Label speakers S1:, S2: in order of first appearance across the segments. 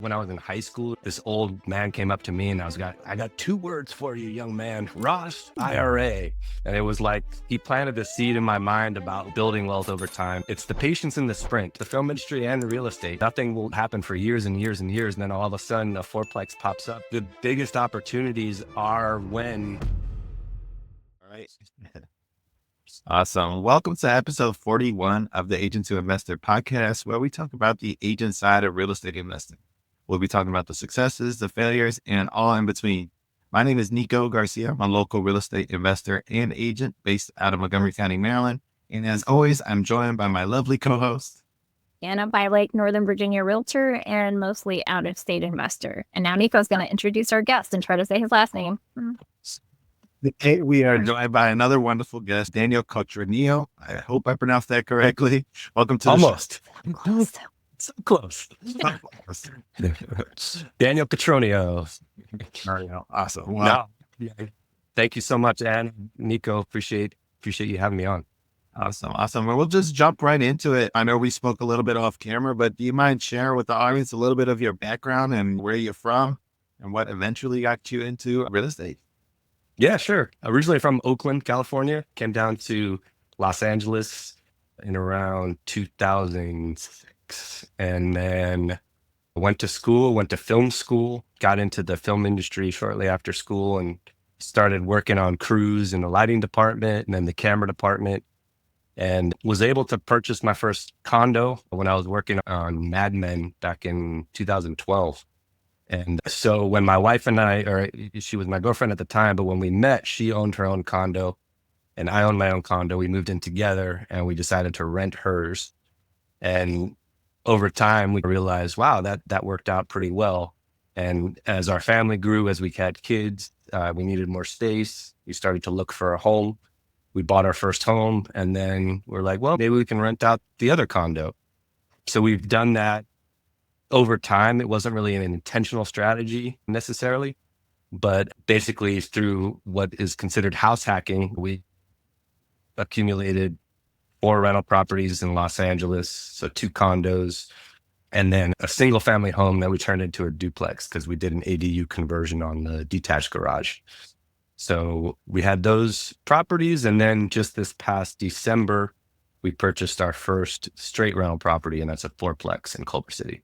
S1: When I was in high school, this old man came up to me and I got two words for you, young man, Ross, IRA. And it was like, he planted the seed in my mind about building wealth over time. It's the patience in the sprint, the film industry and the real estate. Nothing will happen for years and years and years. And then all of a sudden a fourplex pops up. The biggest opportunities are when.
S2: All right. Awesome. Welcome to episode 41 of the Agent to Investor podcast, where we talk about the agent side of real estate investing. We'll be talking about the successes, the failures, and all in between. My name is Nico Garcia. I'm a local real estate investor and agent based out of Montgomery County, Maryland. And as always, I'm joined by my lovely co-host,
S3: Anna by Lake, Northern Virginia realtor and mostly out-of-state investor. And now Nico's going to introduce our guest and try to say his last name.
S2: We are joined by another wonderful guest, Daniel Cotroneo. I hope I pronounced that correctly. Welcome to the
S1: Almost.
S3: Almost.
S1: So close. Daniel Cotroneo.
S2: Awesome. Wow.
S1: Yeah. Thank you so much, Ann, Nico. Appreciate you having me on.
S2: Awesome. Well, we'll just jump right into it. I know we spoke a little bit off camera, but do you mind sharing with the audience a little bit of your background and where you're from and what eventually got you into real estate?
S1: Yeah, sure. Originally from Oakland, California, came down to Los Angeles in around 2006, and then went to film school, got into the film industry shortly after school, and started working on crews in the lighting department and then the camera department, and was able to purchase my first condo when I was working on Mad Men back in 2012. And so when my wife and she was my girlfriend at the time, but when we met, she owned her own condo and I owned my own condo. We moved in together and we decided to rent hers. And over time, we realized, wow, that worked out pretty well. And as our family grew, as we had kids, we needed more space. We started to look for a home. We bought our first home, and then we're like, well, maybe we can rent out the other condo. So we've done that over time. It wasn't really an intentional strategy necessarily, but basically through what is considered house hacking, we accumulated 4 rental properties in Los Angeles, so 2 condos, and then a single family home that we turned into a duplex because we did an ADU conversion on the detached garage. So we had those properties, and then just this past December, we purchased our first straight rental property, and that's a 4-plex in Culver City.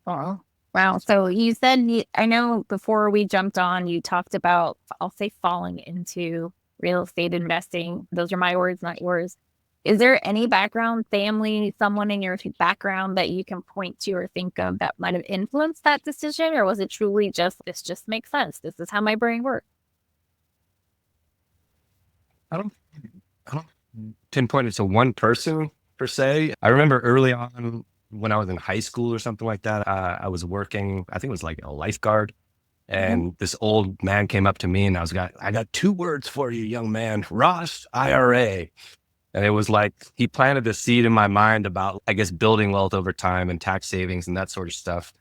S3: Oh, wow. So you said, I know before we jumped on, you talked about, I'll say, falling into real estate investing. Those are my words, not yours. Is there any background, family, someone in your background that you can point to or think of that might have influenced that decision? Or was it truly just, this just makes sense? This is how my brain works.
S1: I don't pinpoint it to one person per se. I remember early on when I was in high school or something like that, I was working, I think it was like a lifeguard. And this old man came up to me and I got 2 words for you, young man, Ross, IRA. And it was like, he planted the seed in my mind about, I guess, building wealth over time and tax savings and that sort of stuff.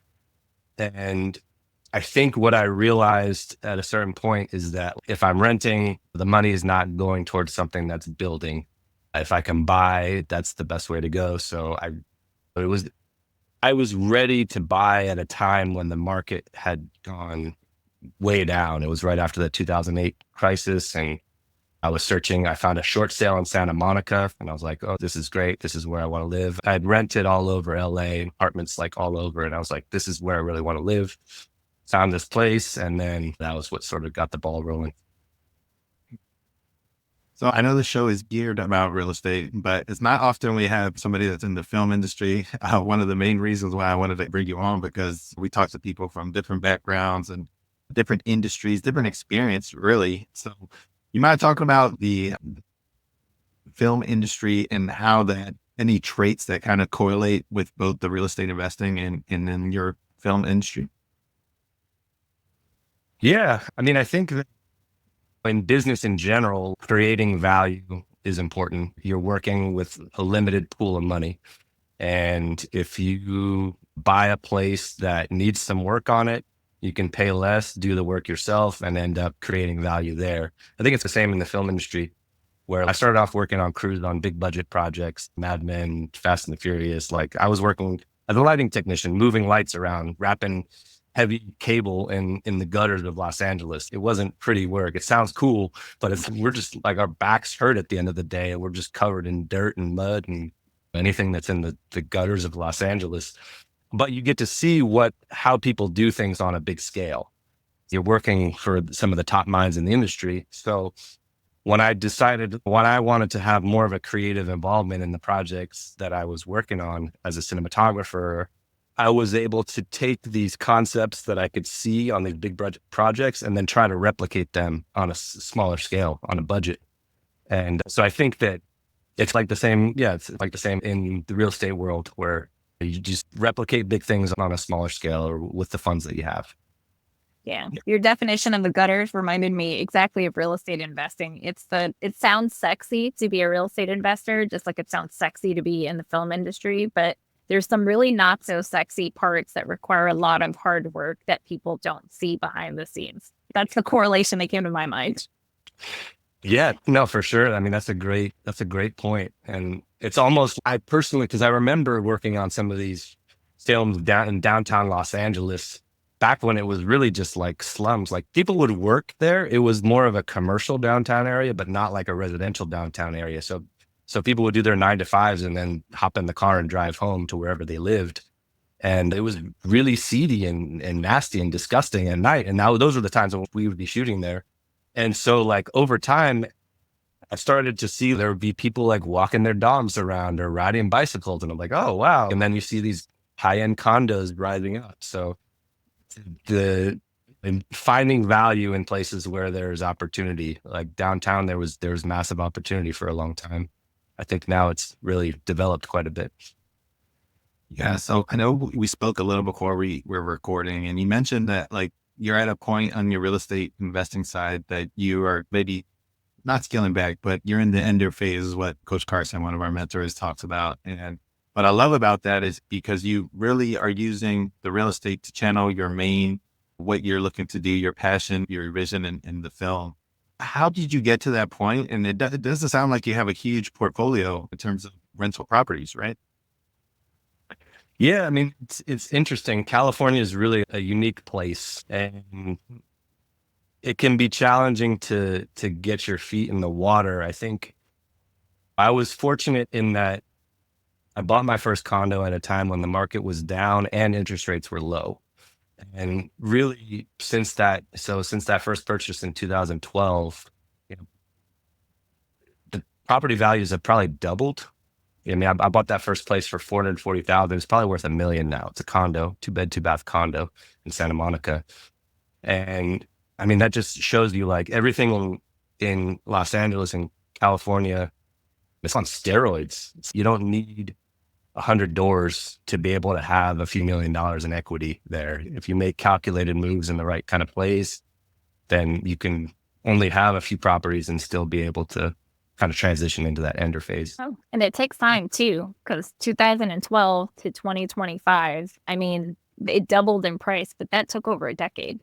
S1: And I think what I realized at a certain point is that if I'm renting, the money is not going towards something that's building. If I can buy, that's the best way to go. So I was ready to buy at a time when the market had gone way down. It was right after the 2008 crisis, and I was searching. I found a short sale in Santa Monica, and I was like, oh, this is great. This is where I want to live. I had rented all over LA, apartments like all over, and I was like, this is where I really want to live. Found this place, and then that was what sort of got the ball rolling.
S2: So I know the show is geared about real estate, but it's not often we have somebody that's in the film industry. One of the main reasons why I wanted to bring you on, because we talk to people from different backgrounds and different industries, different experience, really. So you mind talking about the film industry and how that any traits that kind of correlate with both the real estate investing and then your film industry?
S1: Yeah. I mean, I think that in business in general, creating value is important. You're working with a limited pool of money. And if you buy a place that needs some work on it, you can pay less, do the work yourself, and end up creating value there. I think it's the same in the film industry, where I started off working on crews on big budget projects, Mad Men, Fast and the Furious. Like I was working as a lighting technician, moving lights around, wrapping heavy cable in the gutters of Los Angeles. It wasn't pretty work. It sounds cool, but we're just like, our backs hurt at the end of the day, and we're just covered in dirt and mud and anything that's in the gutters of Los Angeles. But you get to see how people do things on a big scale. You're working for some of the top minds in the industry. So when I decided when I wanted to have more of a creative involvement in the projects that I was working on as a cinematographer, I was able to take these concepts that I could see on these big projects and then try to replicate them on a smaller scale, on a budget. And so I think that it's like the same. Yeah, it's like the same in the real estate world, where you just replicate big things on a smaller scale or with the funds that you have.
S3: Yeah. Your definition of the gutters reminded me exactly of real estate investing. It sounds sexy to be a real estate investor, just like it sounds sexy to be in the film industry, but there's some really not so sexy parts that require a lot of hard work that people don't see behind the scenes. That's the correlation that came to my mind.
S1: Yeah, no, for sure. I mean, that's a great point. And it's almost, I personally, because I remember working on some of these films down in downtown Los Angeles back when it was really just like slums. Like, people would work there. It was more of a commercial downtown area, but not like a residential downtown area. So people would do their 9 to 5s and then hop in the car and drive home to wherever they lived. And it was really seedy and nasty and disgusting at night. And now those were the times when we would be shooting there. And so, like, over time, I started to see there would be people like walking their dogs around or riding bicycles. And I'm like, oh, wow. And then you see these high-end condos rising up. So and finding value in places where there's opportunity, like downtown, there was massive opportunity for a long time. I think now it's really developed quite a bit.
S2: Yeah. So I know we spoke a little before we were recording, and you mentioned that, like, you're at a point on your real estate investing side that you are maybe not scaling back, but you're in the ender phase, is what Coach Carson, one of our mentors, talks about. And what I love about that is because you really are using the real estate to channel your what you're looking to do, your passion, your vision in the film. How did you get to that point? And it doesn't sound like you have a huge portfolio in terms of rental properties, right?
S1: Yeah, I mean, it's interesting. California is really a unique place, and it can be challenging to get your feet in the water. I think I was fortunate in that I bought my first condo at a time when the market was down and interest rates were low. And really, since that first purchase in 2012, you know, the property values have probably doubled. I mean, I bought that first place for $440,000. It's probably worth $1 million now. It's a condo, 2-bed, 2-bath condo in Santa Monica. And I mean, that just shows you, like, everything in Los Angeles and California, it's on steroids. You don't need 100 doors to be able to have a few $1 million in equity there. If you make calculated moves in the right kind of plays, then you can only have a few properties and still be able to kind of transition into that ender phase.
S3: Oh, and it takes time too, because 2012 to 2025, I mean, it doubled in price, but that took over a decade.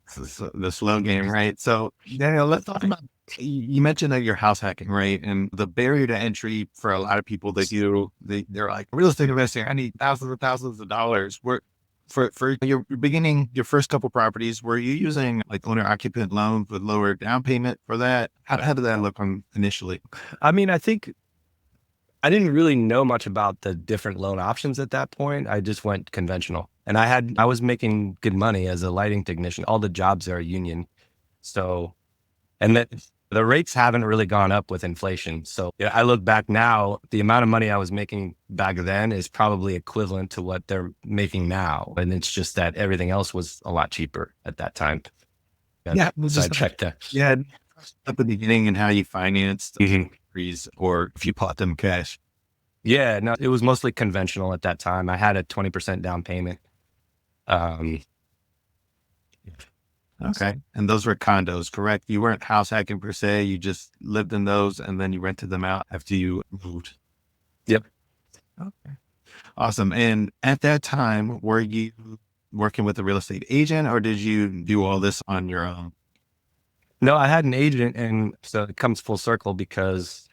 S2: So the slow game, right? So, Daniel, let's talk about, you mentioned that you're house hacking, right? And the barrier to entry for a lot of people they're like, real estate investing, I need thousands of dollars. For your beginning, your first couple properties, were you using like owner occupant loans with lower down payment for that? How did that look initially?
S1: I mean, I think I didn't really know much about the different loan options at that point. I just went conventional, and I was making good money as a lighting technician. All the jobs are union. So, and that the rates haven't really gone up with inflation. So, yeah, I look back now, the amount of money I was making back then is probably equivalent to what they're making now. And it's just that everything else was a lot cheaper at that time.
S2: Yeah.
S1: So I checked that.
S2: Yeah. At the beginning, and how you financed or if you bought them cash.
S1: Yeah, no, it was mostly conventional at that time. I had a 20% down payment.
S2: Okay. And those were condos, correct? You weren't house hacking per se. You just lived in those and then you rented them out after you moved.
S1: Yep.
S2: Okay. Awesome. And at that time, were you working with a real estate agent, or did you do all this on your own?
S1: No, I had an agent, and so it comes full circle because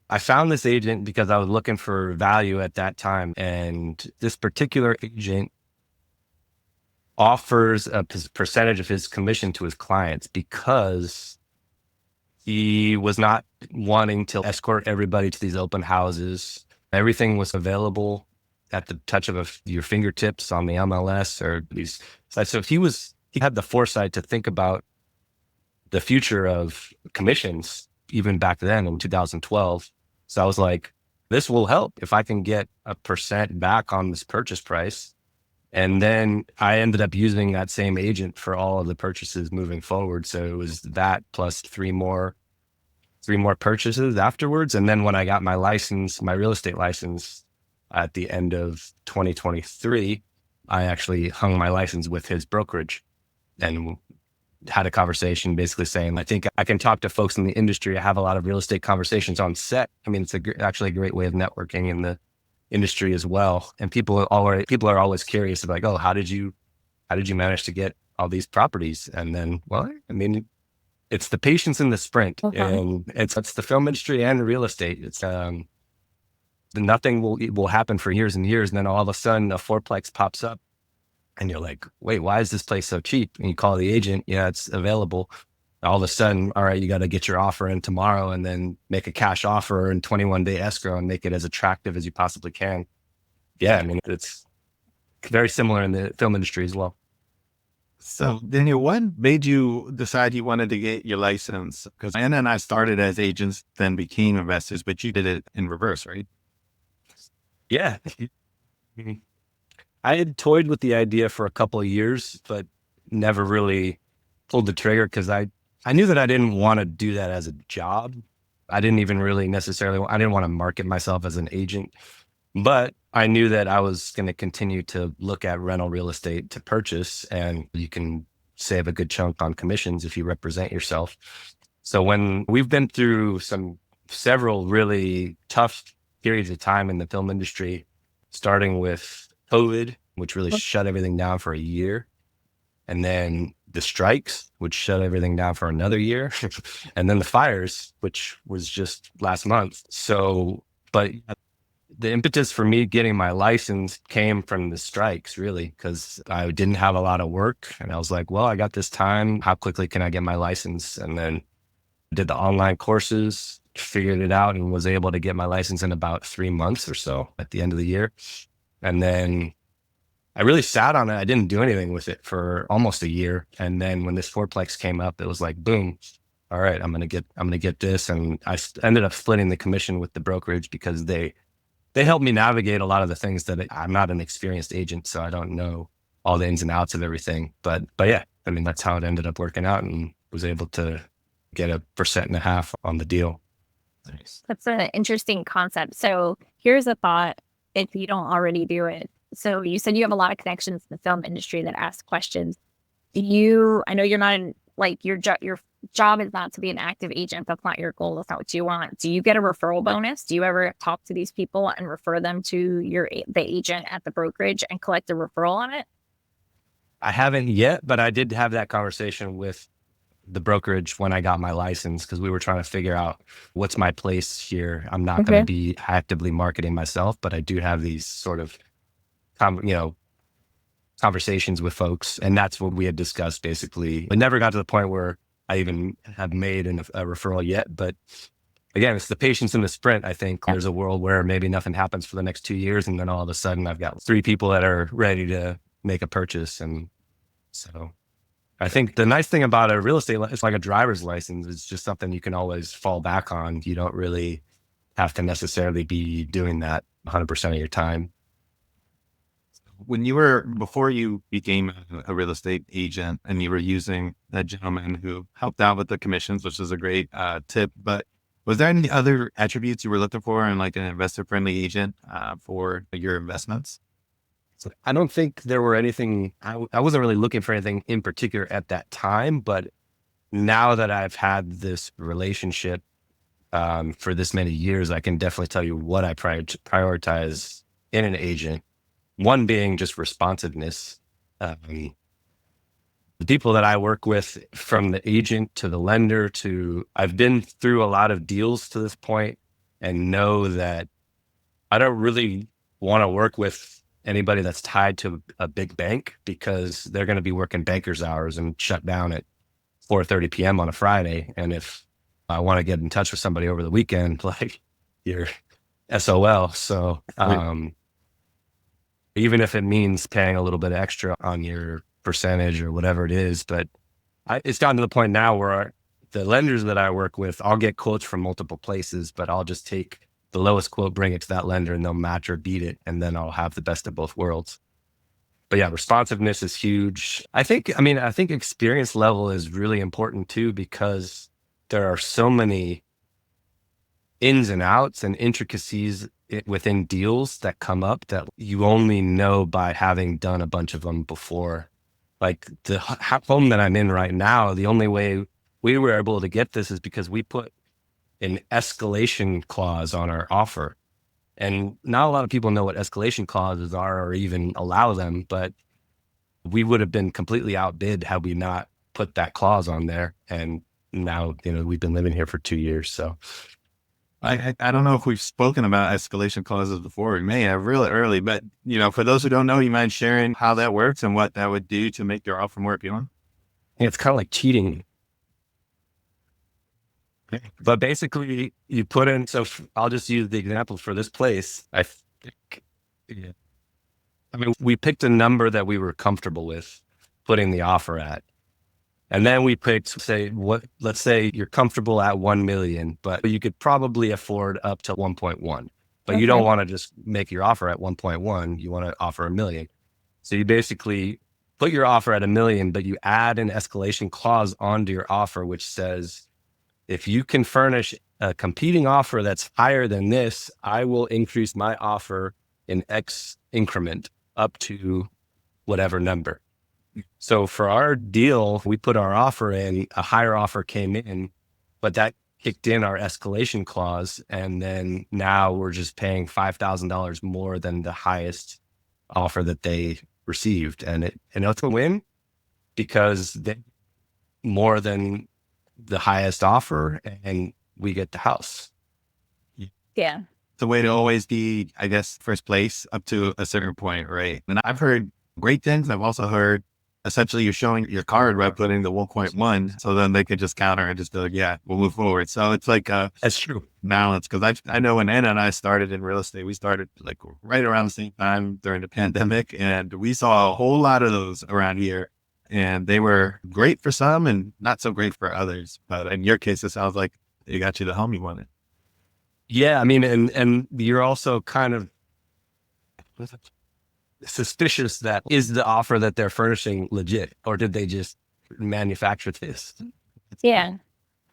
S1: I found this agent because I was looking for value at that time. And this particular agent offers a percentage of his commission to his clients because he was not wanting to escort everybody to these open houses. Everything was available at the touch of your fingertips on the MLS or these sites. So he had the foresight to think about the future of commissions even back then in 2012. So I was like, this will help if I can get a percent back on this purchase price. And then I ended up using that same agent for all of the purchases moving forward. So it was that plus three more purchases afterwards. And then when I got my license, my real estate license at the end of 2023, I actually hung my license with his brokerage and had a conversation basically saying, I think I can talk to folks in the industry. I have a lot of real estate conversations on set. I mean, it's actually a great way of networking in the industry as well. And people are always curious about like, oh, how did you manage to get all these properties? And then, well, I mean, it's the patience in the sprint. And it's the film industry and real estate. It's nothing will happen for years and years. And then all of a sudden a fourplex pops up and you're like, wait, why is this place so cheap? And you call the agent, yeah, it's available. All of a sudden, all right, you got to get your offer in tomorrow and then make a cash offer in 21-day escrow and make it as attractive as you possibly can. Yeah, I mean, it's very similar in the film industry as well.
S2: So Daniel, what made you decide you wanted to get your license? Because Anna and I started as agents, then became investors, but you did it in reverse, right?
S1: Yeah. I had toyed with the idea for a couple of years, but never really pulled the trigger because I knew that I didn't want to do that as a job. I didn't even really I didn't want to market myself as an agent, but I knew that I was going to continue to look at rental real estate to purchase, and you can save a good chunk on commissions if you represent yourself. So when we've been through several really tough periods of time in the film industry, starting with COVID, which really shut everything down for a year. And then the strikes, which shut everything down for another year. And then the fires, which was just last month. So, but the impetus for me getting my license came from the strikes, really, because I didn't have a lot of work. And I was like, well, I got this time. How quickly can I get my license? And then did the online courses, figured it out, and was able to get my license in about 3 months or so at the end of the year. And then I really sat on it. I didn't do anything with it for almost a year. And then when this fourplex came up, it was like, boom, all right, I'm going to get this. And I ended up splitting the commission with the brokerage because they helped me navigate a lot of the things that I'm not an experienced agent, so I don't know all the ins and outs of everything. But yeah, I mean, that's how it ended up working out, and was able to get a 1.5% on the deal.
S2: Nice.
S3: That's an interesting concept. So here's a thought if you don't already do it. So you said you have a lot of connections in the film industry that ask questions. I know you're not in, like, your job is not to be an active agent. That's not your goal. That's not what you want. Do you get a referral bonus? Do you ever talk to these people and refer them to the agent at the brokerage and collect a referral on it?
S1: I haven't yet, but I did have that conversation with the brokerage when I got my license, because we were trying to figure out what's my place here. I'm not going to be actively marketing myself, but I do have these sort of, conversations with folks. And that's what we had discussed, basically. It never got to the point where I even have made a referral yet. But again, it's the patience in the sprint. I think there's a world where maybe nothing happens for the next 2 years. And then all of a sudden I've got 3 people that are ready to make a purchase. And so I think the nice thing about a real estate, it's like a driver's license. It's just something you can always fall back on. You don't really have to necessarily be doing that 100% of your time.
S2: Before you became a real estate agent and you were using that gentleman who helped out with the commissions, which is a great tip, but was there any other attributes you were looking for in like an investor friendly agent for your investments?
S1: So I don't think there were anything, I wasn't really looking for anything in particular at that time, but now that I've had this relationship for this many years, I can definitely tell you what I prioritize in an agent. One being just responsiveness. The people that I work with, from the agent to the lender I've been through a lot of deals to this point. and know that I don't really want to work with anybody that's tied to a big bank, because they're going to be working banker's hours and shut down at 4:30 p.m. on a Friday. And if I want to get in touch with somebody over the weekend, like, you're SOL. So even if it means paying a little bit extra on your percentage or whatever it is, but it's gotten to the point now where the lenders that I work with, I'll get quotes from multiple places, but I'll just take the lowest quote, bring it to that lender, and they'll match or beat it. And then I'll have the best of both worlds. But yeah, responsiveness is huge. I think experience level is really important too, because there are so many ins and outs and intricacies within deals that come up that you only know by having done a bunch of them before. Like the home that I'm in right now, the only way we were able to get this is because we put an escalation clause on our offer. And not a lot of people know what escalation clauses are or even allow them, but we would have been completely outbid had we not put that clause on there. And now, we've been living here for 2 years. So
S2: I don't know if we've spoken about escalation clauses before. We may have really early, but for those who don't know, you mind sharing how that works and what that would do to make your offer more appealing?
S1: it's kind of like cheating. But basically, you put in, so I'll just use the example for this place. I think, yeah. I mean, we picked a number that we were comfortable with putting the offer at. And then we picked, let's say you're comfortable at 1 million, but you could probably afford up to 1.1. But you don't want to just make your offer at 1.1. You want to offer 1 million. So you basically put your offer at 1 million, but you add an escalation clause onto your offer, which says, if you can furnish a competing offer that's higher than this, I will increase my offer in X increment up to whatever number. So for our deal, we put our offer in, a higher offer came in, but that kicked in our escalation clause. And then now we're just paying $5,000 more than the highest offer that they received. And it's a win, because they more than the highest offer, and we get the house.
S3: Yeah.
S2: The way to always be, I guess, first place up to a certain point, right? And I've heard great things. I've also heard essentially you're showing your card by putting the 1.1, so then they can just counter and just be like, yeah, we'll move forward. So it's like
S1: That's true.
S2: balance. Because I know when Anna and I started in real estate, we started like right around the same time during the pandemic, and we saw a whole lot of those around here. And they were great for some and not so great for others. But in your case, it sounds like it got you the home you wanted.
S1: Yeah, I mean, and you're also kind of suspicious that, is the offer that they're furnishing legit, or did they just manufacture this?
S3: Yeah.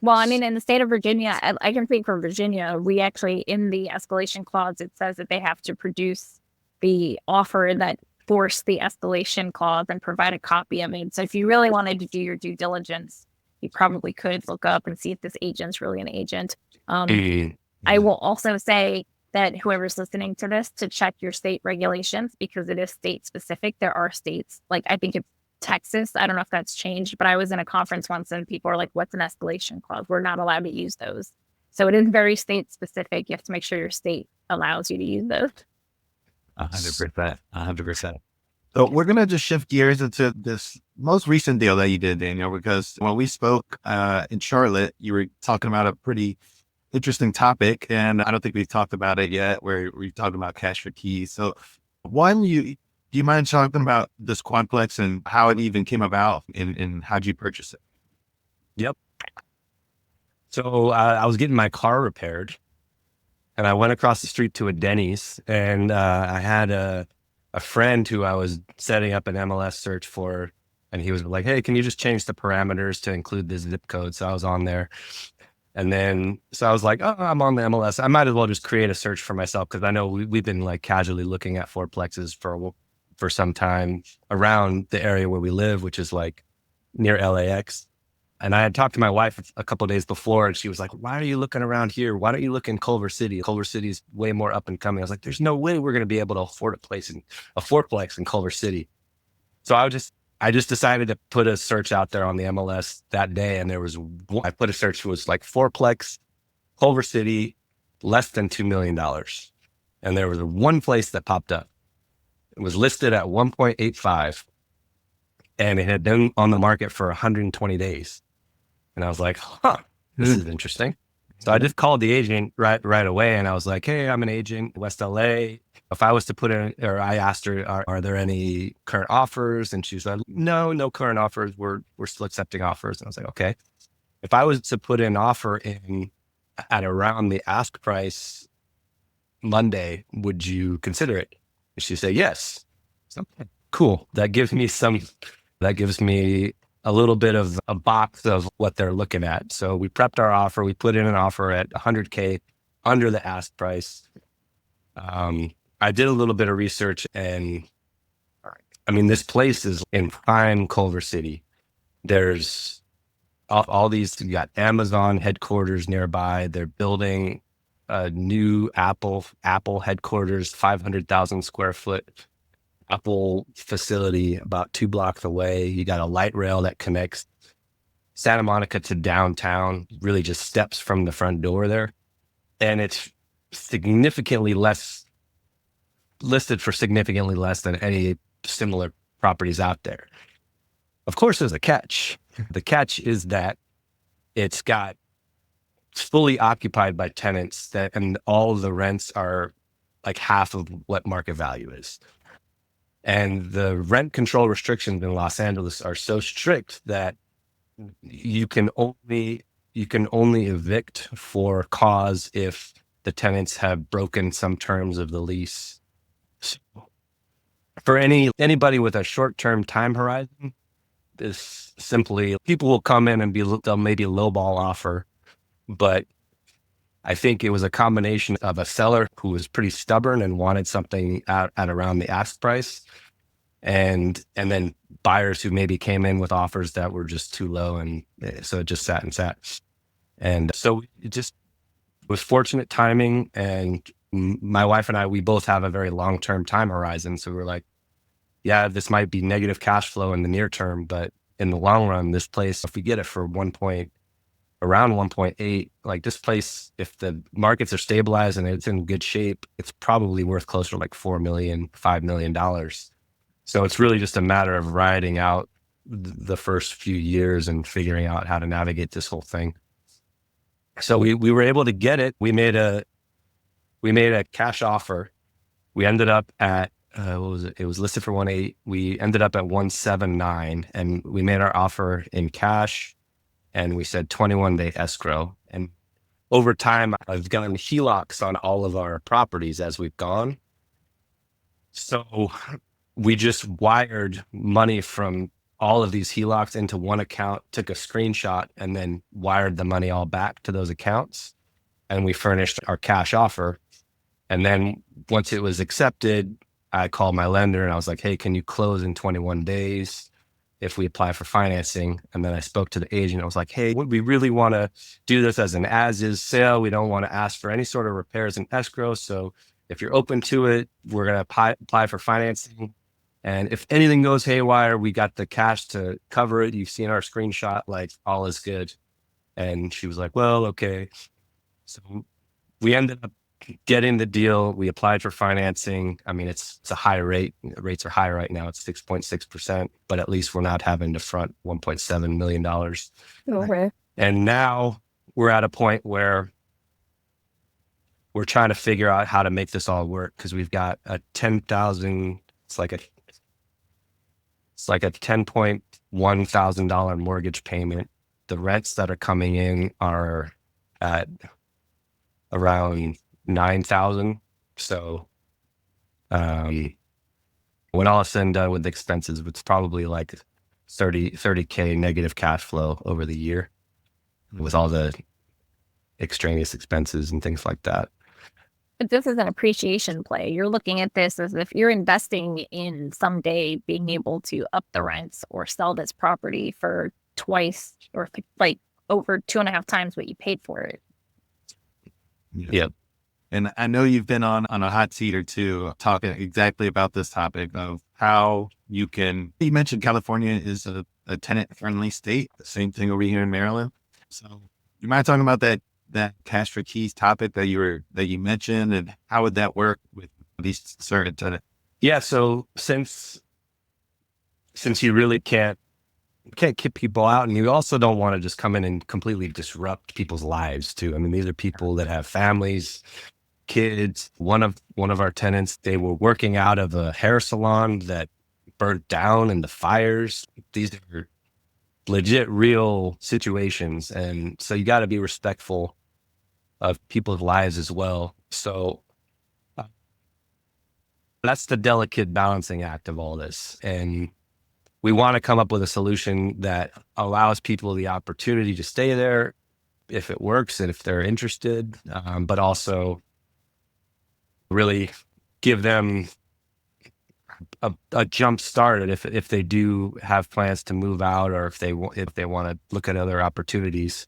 S3: Well, I mean, in the state of Virginia, I can speak for Virginia. We actually, in the escalation clause, it says that they have to produce the offer that forced the escalation clause and provide a copy of it. So if you really wanted to do your due diligence, you probably could look up and see if this agent's really an agent. I will also say that whoever's listening to this, to check your state regulations, because it is state specific. There are states, like I think it's Texas. I don't know if that's changed, but I was in a conference once and people are like, what's an escalation clause? We're not allowed to use those. So it is very state specific. You have to make sure your state allows you to use those.
S2: 100%. 100%. So we're going to just shift gears into this most recent deal that you did, Daniel, because when we spoke in Charlotte, you were talking about a pretty interesting topic, and I don't think we've talked about it yet, where we've talked about cash for keys. So one, do you mind talking about this quadplex and how it even came about, and how'd you purchase it?
S1: Yep. So I was getting my car repaired, and I went across the street to a Denny's, and I had a friend who I was setting up an MLS search for, and he was like, hey, can you just change the parameters to include this zip code? So I was on there. And then, so I was like, oh, I'm on the MLS. I might as well just create a search for myself, because I know we've been like casually looking at fourplexes for some time around the area where we live, which is like near LAX. And I had talked to my wife a couple of days before, and she was like, why are you looking around here? Why don't you look in Culver City? Culver City is way more up and coming. I was like, there's no way we're going to be able to afford a fourplex in Culver City. So I just decided to put a search out there on the MLS that day. And I put a search that was like fourplex, Culver City, less than $2 million. And there was one place that popped up. It was listed at 1.85, and it had been on the market for 120 days. And I was like, this is interesting. So I just called the agent right away, and I was like, hey, I'm an agent in West LA. If I was to put in, or I asked her, are there any current offers? And she said, no current offers. We're still accepting offers. And I was like, okay. If I was to put an offer in at around the ask price Monday, would you consider it? And she said, yes. So, cool. That gives me a little bit of a box of what they're looking at. So we prepped our offer. We put in an offer at $100K under the ask price. I did a little bit of research, and I mean, this place is in prime Culver City. There's all these, you got Amazon headquarters nearby. They're building a new Apple headquarters, 500,000 square foot Apple facility about 2 blocks away. You got a light rail that connects Santa Monica to downtown, really just steps from the front door there. And it's significantly less, listed for significantly less than any similar properties out there. Of course, there's a catch. The catch is that it's fully occupied by tenants, and all of the rents are like half of what market value is. And the rent control restrictions in Los Angeles are so strict that you can only evict for cause if the tenants have broken some terms of the lease. So for anybody with a short-term time horizon, this simply, people will come in and they'll maybe lowball offer, but I think it was a combination of a seller who was pretty stubborn and wanted something at around the ask price, and then buyers who maybe came in with offers that were just too low, and so it just sat. And so it just was fortunate timing. And my wife and I, we both have a very long-term time horizon. So we're like, yeah, this might be negative cash flow in the near term, but in the long run, this place, if we get it for around 1.8, like this place, if the markets are stabilized and it's in good shape, it's probably worth closer to like $4 million, $5 million. So it's really just a matter of riding out the first few years and figuring out how to navigate this whole thing. So we were able to get it. We made a cash offer. We ended up at, what was it? It was listed for 1.8. We ended up at 1.79, and we made our offer in cash, and we said 21-day escrow. And over time, I've gotten HELOCs on all of our properties as we've gone. So we just wired money from all of these HELOCs into one account, took a screenshot, and then wired the money all back to those accounts. And we furnished our cash offer. And then once it was accepted, I called my lender and I was like, hey, can you close in 21 days if we apply for financing? And then I spoke to the agent. I was like, hey, we really want to do this as an as-is sale. We don't want to ask for any sort of repairs in escrow. So if you're open to it, we're going to apply for financing. And if anything goes haywire, we got the cash to cover it. You've seen our screenshot, like all is good. And she was like, well, okay. So we ended up getting the deal. We applied for financing. I mean, it's a high rate. Rates are high right now. It's 6.6%, but at least we're not having to front $1.7 million.
S3: Okay.
S1: And now we're at a point where we're trying to figure out how to make this all work, because we've got a 10,000, it's like a $10.1 thousand mortgage payment. The rents that are coming in are at around 9,000. So when all is said and done with the expenses, it's probably like 30K negative cash flow over the year with all the extraneous expenses and things like that.
S3: But this is an appreciation play. You're looking at this as if you're investing in someday being able to up the rents or sell this property for twice or like over 2.5 times what you paid for it.
S1: Yep.
S2: And I know you've been on a hot seat or two talking exactly about this topic of how you mentioned California is a tenant friendly state, the same thing over here in Maryland. So you mind talking about that that cash for keys topic that you mentioned, and how would that work with these certain tenants?
S1: Yeah. So since you really can't keep people out, and you also don't want to just come in and completely disrupt people's lives too. I mean, these are people that have families, kids. One of our tenants, they were working out of a hair salon that burnt down in the fires. These are legit real situations, and so you got to be respectful of people's lives as well. So uh, that's the delicate balancing act of all this, and we want to come up with a solution that allows people the opportunity to stay there if it works and if they're interested, but also really give them a jump start if they do have plans to move out, or if they want to look at other opportunities.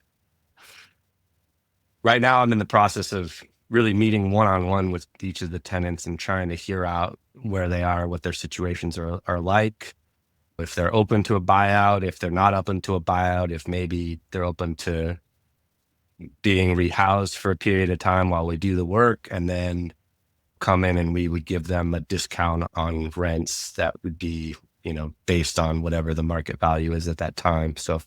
S1: Right now, I'm in the process of really meeting one-on-one with each of the tenants and trying to hear out where they are, what their situations are like, if they're open to a buyout, if they're not open to a buyout, if maybe they're open to being rehoused for a period of time while we do the work, and then come in and we would give them a discount on rents that would be, based on whatever the market value is at that time. So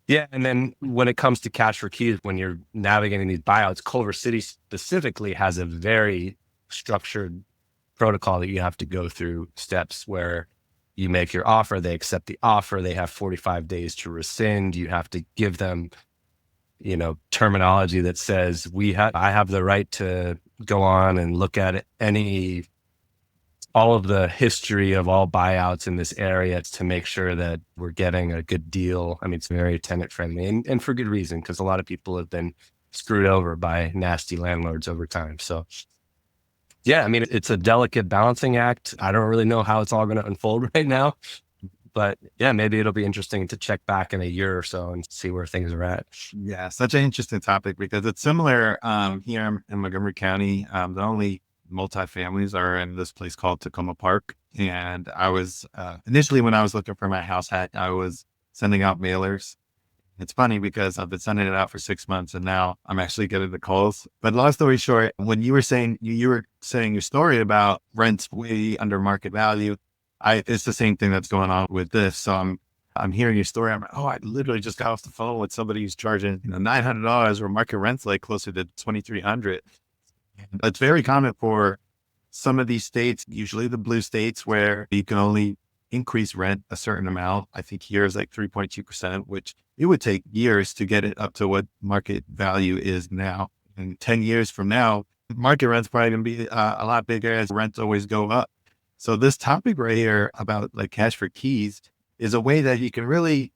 S1: yeah. And then when it comes to cash for keys, when you're navigating these buyouts, Culver City specifically has a very structured protocol that you have to go through, steps where you make your offer, they accept the offer, they have 45 days to rescind. You have to give them, terminology that says I have the right to go on and look at all of the history of all buyouts in this area to make sure that we're getting a good deal. I mean, it's very tenant friendly, and for good reason, because a lot of people have been screwed over by nasty landlords over time. So yeah, I mean, it's a delicate balancing act. I don't really know how it's all going to unfold right now, but yeah, maybe it'll be interesting to check back in a year or so and see where things are at.
S2: Yeah, such an interesting topic because it's similar here in Montgomery County. The only multifamilies are in this place called Tacoma Park. And I was initially, when I was looking for my house hack, I was sending out mailers. It's funny because I've been sending it out for 6 months and now I'm actually getting the calls. But long story short, when you were saying your story about rents way under market value, it's the same thing that's going on with this. So I'm hearing your story. I'm like, oh, I literally just got off the phone with somebody who's charging $900 where market rent's like closer to $2,300. It's very common for some of these states, usually the blue states, where you can only increase rent a certain amount. I think here is like 3.2%, which it would take years to get it up to what market value is now. And 10 years from now, market rent's probably going to be a lot bigger as rents always go up. So this topic right here about like cash for keys is a way that you can really,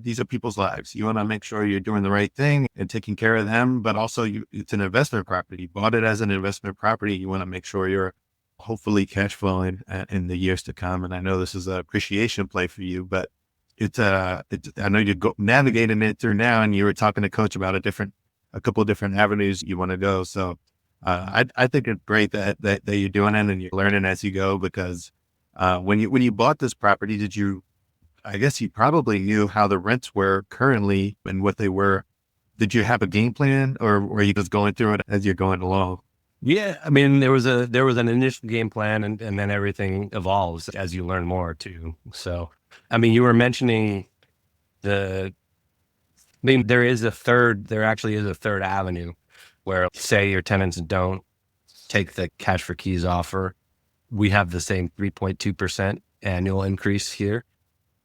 S2: these are people's lives. You want to make sure you're doing the right thing and taking care of them, but also it's an investment property. You bought it as an investment property. You want to make sure you're hopefully cash flowing in the years to come. And I know this is an appreciation play for you, but I know you're navigating it through now, and you were talking to Coach about a couple of different avenues you want to go. So I think it's great that you're doing it and you're learning as you go, because when you bought this property, I guess you probably knew how the rents were currently and what they were. Did you have a game plan, or were you just going through it as you're going along?
S1: Yeah, I mean, there was an initial game plan, and then everything evolves as you learn more too. So, I mean, you were mentioning there actually is a third avenue where, say, your tenants don't take the cash for keys offer. We have the same 3.2% annual increase here.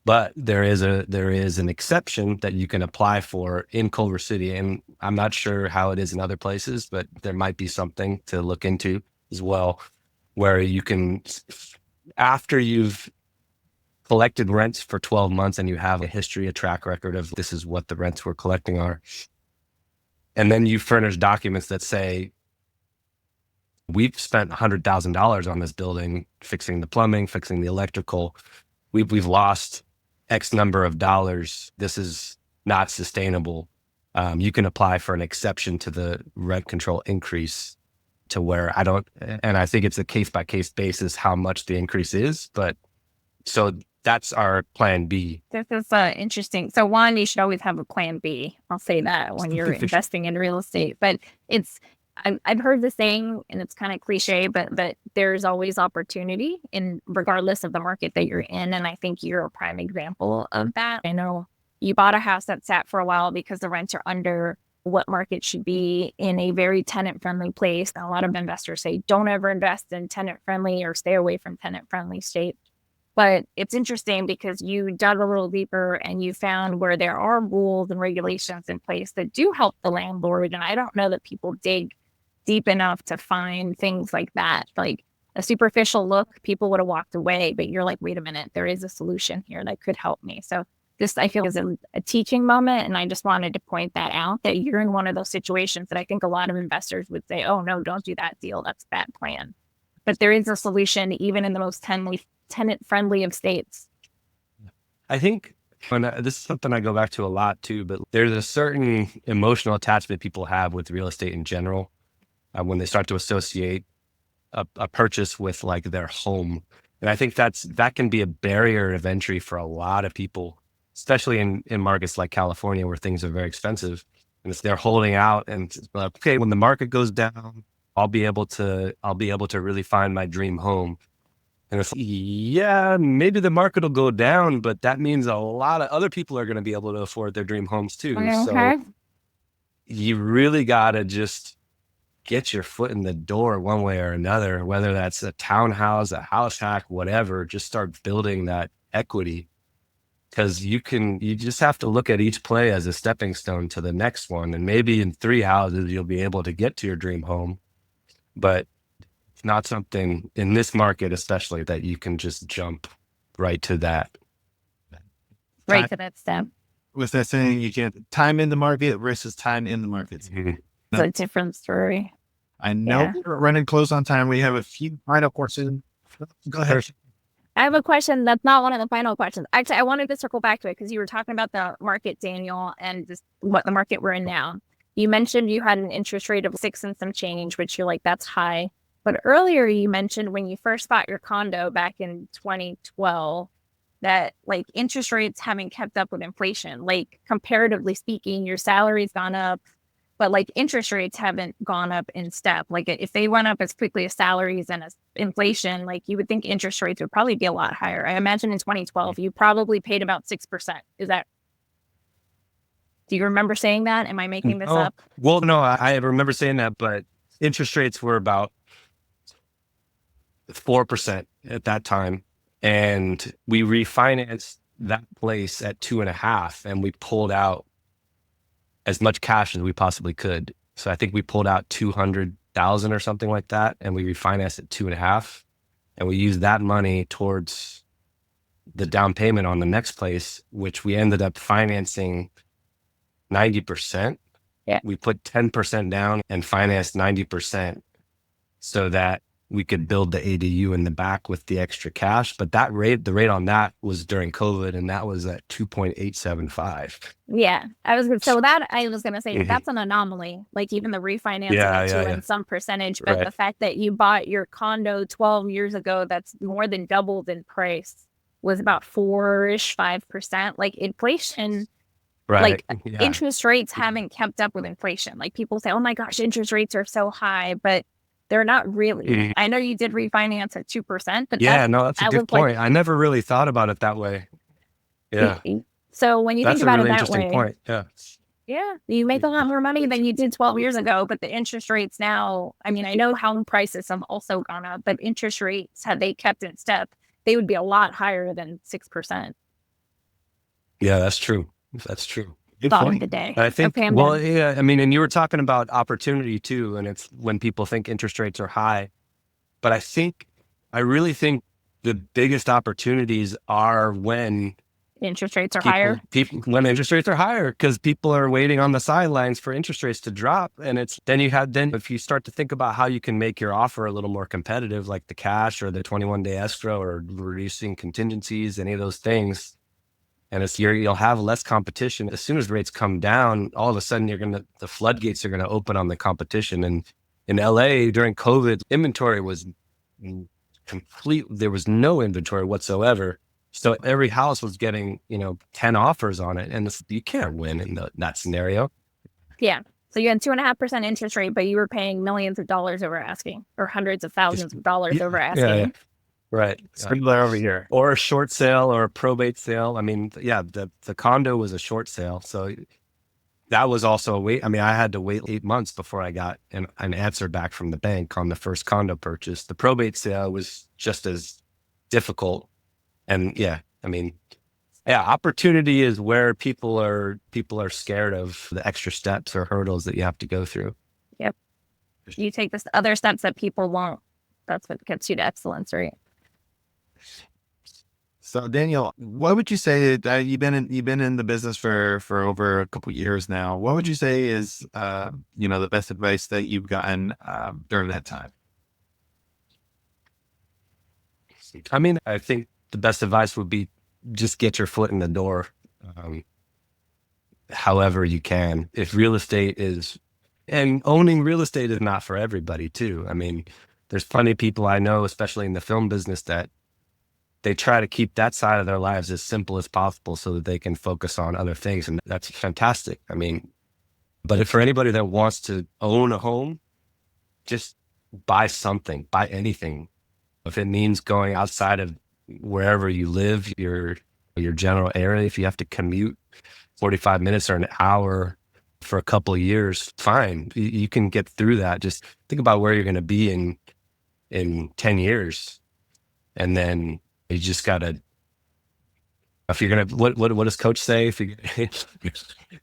S1: But there is an exception that you can apply for in Culver City. And I'm not sure how it is in other places, but there might be something to look into as well, where you can, after you've collected rents for 12 months and you have a track record of this is what the rents we're collecting are. And then you furnish documents that say, we've spent $100,000 on this building, fixing the plumbing, fixing the electrical. We've lost X number of dollars. This is not sustainable. You can apply for an exception to the rent control increase to where and I think it's a case by case basis how much the increase is. But so that's our plan B.
S3: This is interesting. So one, you should always have a plan B. I'll say that when you're investing in real estate. But I've heard the saying, and it's kind of cliche, but there's always opportunity in regardless of the market that you're in. And I think you're a prime example of that. I know you bought a house that sat for a while because the rents are under what market should be in a very tenant-friendly place. And a lot of investors say, don't ever invest in tenant-friendly or stay away from tenant-friendly states. But it's interesting because you dug a little deeper and you found where there are rules and regulations in place that do help the landlord. And I don't know that people dig deep enough to find things like that. Like a superficial look, people would have walked away, but you're like, wait a minute, there is a solution here that could help me. So this, I feel, is a teaching moment. And I just wanted to point that out, that you're in one of those situations that I think a lot of investors would say, oh, no, don't do that deal. That's a bad plan. But there is a solution, even in the most tenant-friendly of states.
S1: I think this is something I go back to a lot too, but there's a certain emotional attachment people have with real estate in general when they start to associate a purchase with like their home. And I think that can be a barrier of entry for a lot of people, especially in markets like California where things are very expensive. And if they're holding out and like, okay, when the market goes down, I'll be able to really find my dream home. And it's, yeah, maybe the market will go down, but that means a lot of other people are going to be able to afford their dream homes too.
S3: Okay.
S1: So you really got to just get your foot in the door one way or another, whether that's a townhouse, a house hack, whatever. Just start building that equity, because you just have to look at each play as a stepping stone to the next one. And maybe in 3 houses, you'll be able to get to your dream home. But it's not something in this market, especially, that you can just jump right to that.
S3: Right to that step.
S2: With that saying, you can't time in the market versus time in the markets.
S1: Mhm.
S3: It's a different story.
S2: I know we're running close on time. We have a few final questions. Go ahead.
S3: I have a question that's not one of the final questions. Actually, I wanted to circle back to it because you were talking about the market, Daniel, and just what the market we're in now. You mentioned you had an interest rate of 6 and some change, which you're like, that's high. But earlier you mentioned when you first bought your condo back in 2012, that like interest rates haven't kept up with inflation. Like comparatively speaking, your salary's gone up, but like interest rates haven't gone up in step. Like if they went up as quickly as salaries and as inflation, like you would think interest rates would probably be a lot higher. I imagine in 2012, you probably paid about 6%. Do you remember saying that? Am I making this up?
S1: Well, no, I remember saying that, but interest rates were about 4% at that time. And we refinanced that place at 2.5%, and we pulled out as much cash as we possibly could. So I think we pulled out 200,000 or something like that, and we refinanced at 2.5%, and we used that money towards the down payment on the next place, which we ended up financing 90%.
S3: Yeah.
S1: We put 10% down and financed 90% so that we could build the ADU in the back with the extra cash. But the rate on that was during COVID, and that was at 2.875.
S3: Yeah. I was going to say that's an anomaly. Like even the refinancing and some percentage, but the fact that you bought your condo 12 years ago, that's more than doubled in price, was about 4-ish, 5%. Like inflation, interest rates haven't kept up with inflation. Like people say, oh my gosh, interest rates are so high, but they're not really. I know you did refinance at 2%, but
S1: that's a good point. I never really thought about it that way. Yeah.
S3: So when you think about it that way,
S1: point.
S3: Yeah, you make a lot more money than you did 12 years ago, but the interest rates now, I mean, I know home prices have also gone up, but interest rates, had they kept in step, they would be a lot higher than 6%.
S1: Yeah, that's true. That's true.
S3: Thought of the day.
S1: I think, I mean, and you were talking about opportunity too, and it's when people think interest rates are high, but I really think the biggest opportunities are when
S3: interest rates are higher.
S1: When interest rates are higher, because people are waiting on the sidelines for interest rates to drop. And then if you start to think about how you can make your offer a little more competitive, like the cash or the 21-day escrow or reducing contingencies, any of those things, and you'll have less competition. As soon as rates come down, all of a sudden the floodgates are going to open on the competition. And in LA during COVID, inventory was complete. There was no inventory whatsoever. So every house was getting, 10 offers on it. And you can't win in that scenario.
S3: Yeah. So you had 2.5% interest rate, but you were paying millions of dollars over asking, or hundreds of thousands of dollars over asking.
S1: Yeah. Right.
S2: Similar over here.
S1: Or a short sale or a probate sale. I mean, yeah, the condo was a short sale. So that was also a wait. I mean, I had to wait 8 months before I got an answer back from the bank on the first condo purchase. The probate sale was just as difficult. And yeah, I mean, yeah, opportunity is where people are scared of the extra steps or hurdles that you have to go through.
S3: Yep. You take the other steps that people won't. That's what gets you to excellence, right?
S2: So Daniel, what would you say that you've been in the business for over a couple of years now? What would you say is the best advice that you've gotten during that time?
S1: I mean, I think the best advice would be just get your foot in the door, however you can. If real estate is, and owning real estate is not for everybody too. I mean, there's plenty of people I know, especially in the film business, that they try to keep that side of their lives as simple as possible so that they can focus on other things. And that's fantastic. I mean, but if for anybody that wants to own a home, just buy something, buy anything. If it means going outside of wherever you live, your general area, if you have to commute 45 minutes or an hour for a couple of years, fine. You can get through that. Just think about where you're going to be in 10 years. And then you just got to, if you're going to, what does coach say? If you,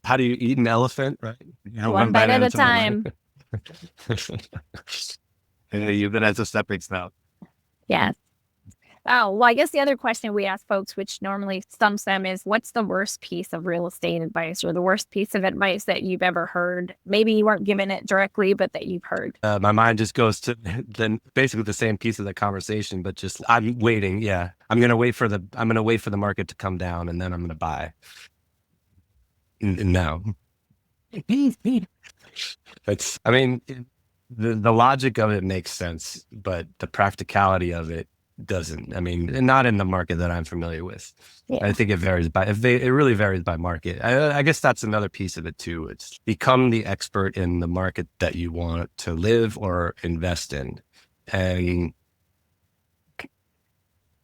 S1: how do you eat an elephant, right?
S3: One bite at a time.
S2: You've been as a stepping stone.
S3: Yeah. Oh, well, I guess the other question we ask folks, which normally stumps them, is what's the worst piece of real estate advice or the worst piece of advice that you've ever heard? Maybe you weren't given it directly, but that you've heard.
S1: My mind just goes to then basically the same piece of the conversation, but just I'm waiting. Yeah. I'm going to wait for the market to come down and then I'm going to buy. No. It's, I mean, the logic of it makes sense, but the practicality of it doesn't. I mean, not in the market that I'm familiar with.
S3: Yeah.
S1: I think it really varies by market. I guess that's another piece of it too. It's become the expert in the market that you want to live or invest in. And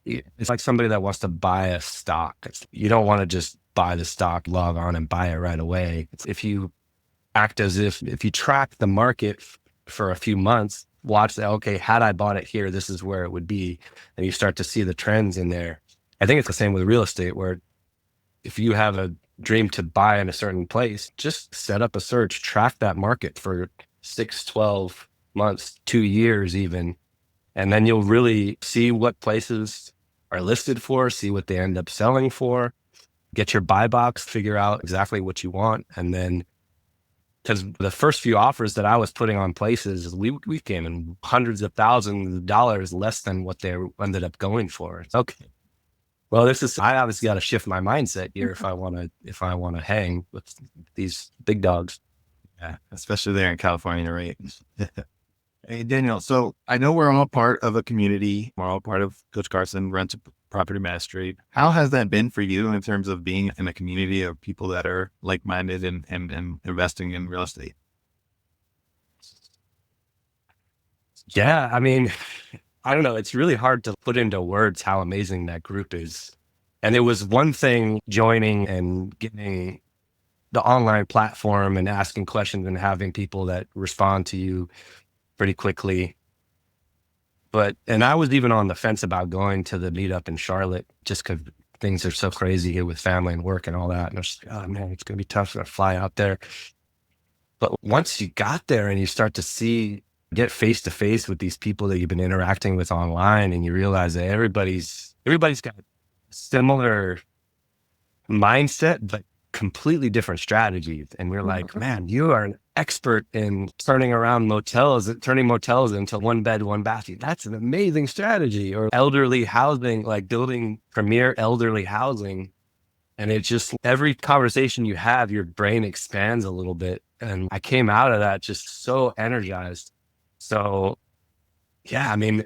S1: it's like somebody that wants to buy a stock. You don't want to just buy the stock, log on and buy it right away. If you act as if you track the market for a few months, watch that, okay, had I bought it here, this is where it would be. And you start to see the trends in there. I think it's the same with real estate, where if you have a dream to buy in a certain place, just set up a search, track that market for 6, 12 months, 2 years even. And then you'll really see what places are listed for, see what they end up selling for, get your buy box, figure out exactly what you want. And then, because the first few offers that I was putting on places, we came in hundreds of thousands of dollars less than what they ended up going for. It's okay. Well, I obviously got to shift my mindset here if I want to hang with these big dogs.
S2: Yeah, especially there in California, right? Hey, Daniel. So I know we're all part of a community. We're all part of Coach Carson Rent a Property Mastery. How has that been for you in terms of being in a community of people that are like-minded and investing in real estate?
S1: Yeah, I mean, I don't know. It's really hard to put into words how amazing that group is. And it was one thing joining and getting the online platform and asking questions and having people that respond to you pretty quickly. And I was even on the fence about going to the meetup in Charlotte just because things are so crazy here with family and work and all that. And I was like, oh man, it's going to be tough to fly out there. But once you got there and you start to get face to face with these people that you've been interacting with online, and you realize that everybody's got a similar mindset, but completely different strategies. And we're like, man, you are an expert in turning motels into 1 bed, 1 bath. That's an amazing strategy. Or elderly housing, like building premier elderly housing. And it's just every conversation you have, your brain expands a little bit. And I came out of that just so energized. So yeah, I mean,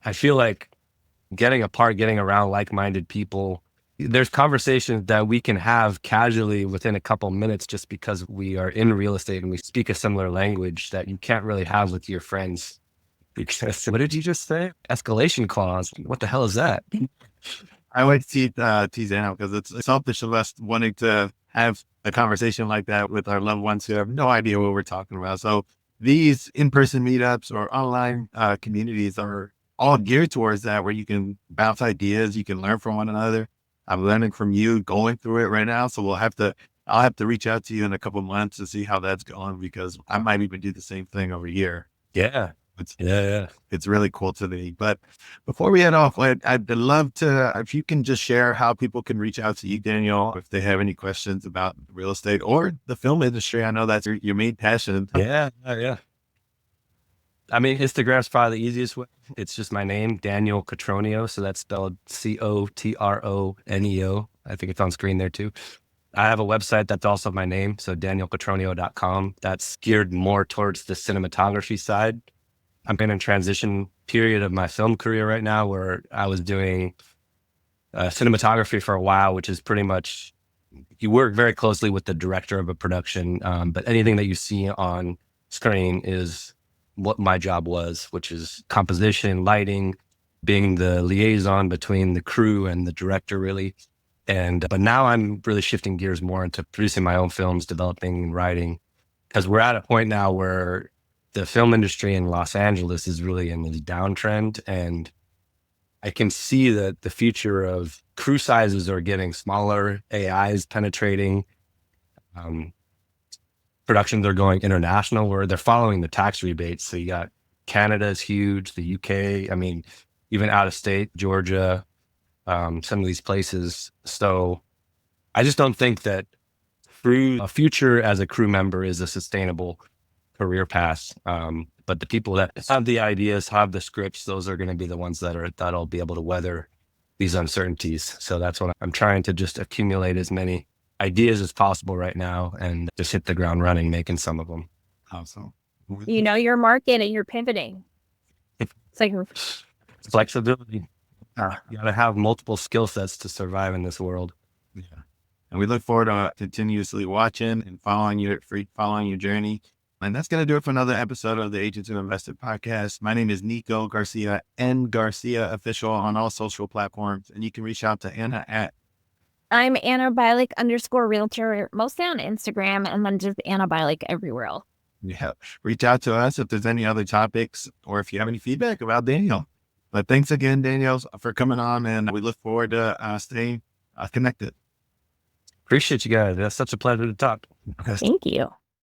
S1: I feel like getting apart, getting around like-minded people. There's conversations that we can have casually within a couple minutes just because we are in real estate and we speak a similar language that you can't really have with your friends. Because what did you just say? Escalation clause. What the hell is that?
S2: I always tease Daniel because it's selfish of us wanting to have a conversation like that with our loved ones who have no idea what we're talking about. So these in-person meetups or online communities are all geared towards that, where you can bounce ideas, you can learn from one another. I'm learning from you going through it right now. So I'll have to reach out to you in a couple months to see how that's going, because I might even do the same thing over here.
S1: Yeah. Yeah.
S2: It's really cool to me. But before we head off, I'd love to, if you can just share how people can reach out to you, Daniel, if they have any questions about real estate or the film industry. I know that's your main passion.
S1: Yeah. I mean, Instagram's probably the easiest way. It's just my name, Daniel Cotroneo. So that's spelled Cotroneo. I think it's on screen there too. I have a website that's also my name. So danielcotroneo.com. That's geared more towards the cinematography side. I'm in a transition period of my film career right now where I was doing cinematography for a while, which is pretty much, you work very closely with the director of a production. But anything that you see on screen is what my job was, which is composition, lighting, being the liaison between the crew and the director, really. But now I'm really shifting gears more into producing my own films, developing and writing, because we're at a point now where the film industry in Los Angeles is really in this downtrend. And I can see that the future of crew sizes are getting smaller, AI is penetrating. Productions are going international where they're following the tax rebates. So you got Canada is huge, the UK, I mean, even out of state, Georgia, some of these places. So I just don't think that a future as a crew member is a sustainable career path. But the people that have the ideas, have the scripts, those are going to be the ones that'll be able to weather these uncertainties. So that's what I'm trying to just accumulate as many ideas as possible right now and just hit the ground running, making some of them.
S2: Awesome.
S3: You know your market and you're pivoting. It's like
S1: Flexibility. You got to have multiple skill sets to survive in this world.
S2: Yeah. And we look forward to continuously watching and following your journey. And that's going to do it for another episode of the Agents Who Invested podcast. My name is Nico Garcia, N Garcia Official on all social platforms. And you can reach out to Anna at
S3: I'm Anna Bialik _realtor, mostly on Instagram, and then just Anna Bialik everywhere else.
S2: Yeah. Reach out to us if there's any other topics or if you have any feedback about Daniel. But thanks again, Daniel, for coming on. And we look forward to staying connected.
S1: Appreciate you guys. That's such a pleasure to talk.
S3: Thank you.